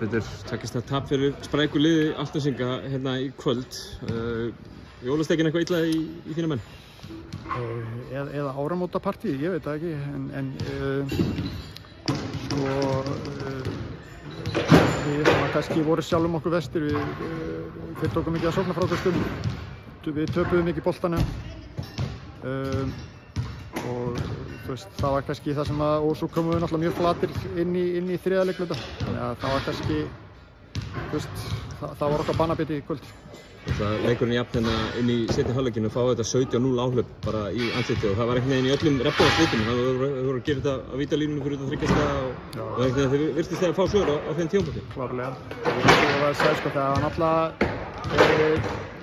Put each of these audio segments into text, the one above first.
Petur, takist að tap fyrir spræku liði Álfnesinga hérna í kvöld. Jólastekin eitthvað illa í þína menn? Eða áramótapartí, ég veit það ekki, en sko við kannski voru sjálfum okkur vestir, við tókum mikið að sóknarfrákastum, við töpuðum mikið boltanum og þú veist, það var kannski það sem og svo komum við náttúrulega mjög flatir inn í þriðja leikluta, þannig að það var kannski, þú veist, það var okkar banabiti í kvöld. Leikurinn jafn hérna inn í seinni hálfleikinu fá þetta 17-0 áhlaup bara í andliti og það var einhvern veginn í öllum reppbóðarslitum. Það voru að gera þetta á vítalínunum fyrir þetta þriggjastaða og einhvern veginn þeir virtist þegar að fá svör á þeim tímapunkti. Klárlega. Ég var að segja sko það var náttúrulega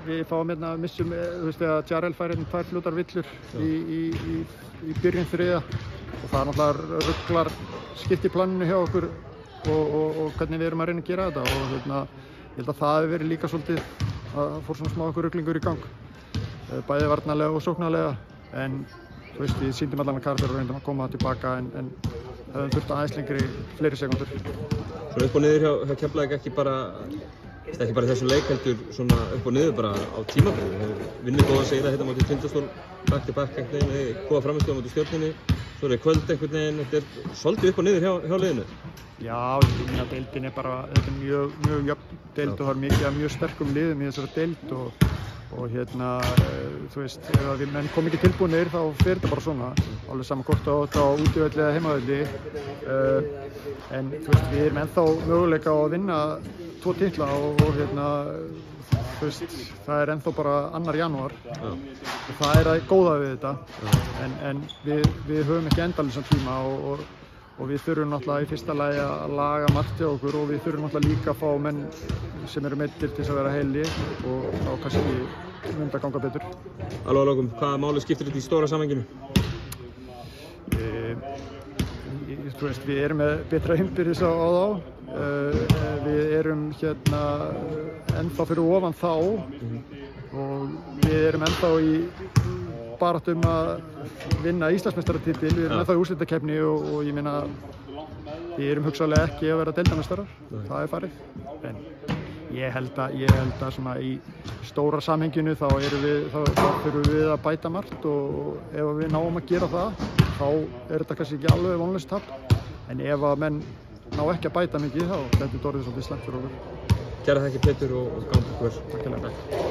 við fáum hérna missum, þú veist, að Jarell fær hérna 2 fljótar villur í byrjun þriðja og það náttúrulega ruglar skiptiplaninu hjá okkur og hvernig við erum að reyna að gera þetta og hérna, ég held að það hefur verið líka svolítið að fór svona smá okkur ruglingur í gang, bæði varnarlega og sóknarlega, en þú veist, við sýndum allan að karakter og reyndum að koma tilbaka en höfum þurft aðeins lengri fleiri sekúndur. Svona upp og niður hjá Keflavík ekki bara þessu leik heldur svona upp og niður bara á tímabilinu. Vinnið góða sigra hérna móti Tindastól, back to back einhvern veginn, góða frammistöðu móti Stjörnunni, svo er kvöld einhvern veginn, þetta er svolítið upp og niður hjá liðinu. Já, ég meina deildin er bara, þetta er mjög jöfn deild og það er mikið af mjög sterkum liðum í þessari deild og hérna, þú veist, ef við menn kom ekki tilbúinir þá fer þetta bara svona, alveg saman hvort á útivelli eða heimavelli, en þú veist, við erum ennþá möguleika á að vinna 2 titla og hérna, þú veist, það er ennþá bara 2. janúar og það er að góða við þetta, en við höfum ekki endalausan tíma og við þurfum náttúrulega í fyrsta lagi að laga margt hjá okkur og við þurfum náttúrulega líka að fá menn sem eru meiddir til þess að vera heilir og þá kannski myndi að ganga betur. Alveg að lokum, hvaða máli skiptir þetta í stóra samhenginu? Þú veist, við erum með betra innbyrðis á þá, við erum hérna ennþá fyrir ofan þá og við erum ennþá í baráttu að vinna Íslandsmeistaratitil, við erum ennþá í úrslitakeppni og ég meina við erum hugsanlega ekki að vera deildarmeistarar, það er farið, en ég held að svona í stóra samhenginu þá þurfum við að bæta margt og ef við náum að gera það þá er þetta kannski ekki alveg vonlaust tap, en ef að menn ná ekki að bæta mikið þá þetta orðið svolítið slæmt fyrir okkur. Kærar þakkir Pétur og gangi ykkur. Takk.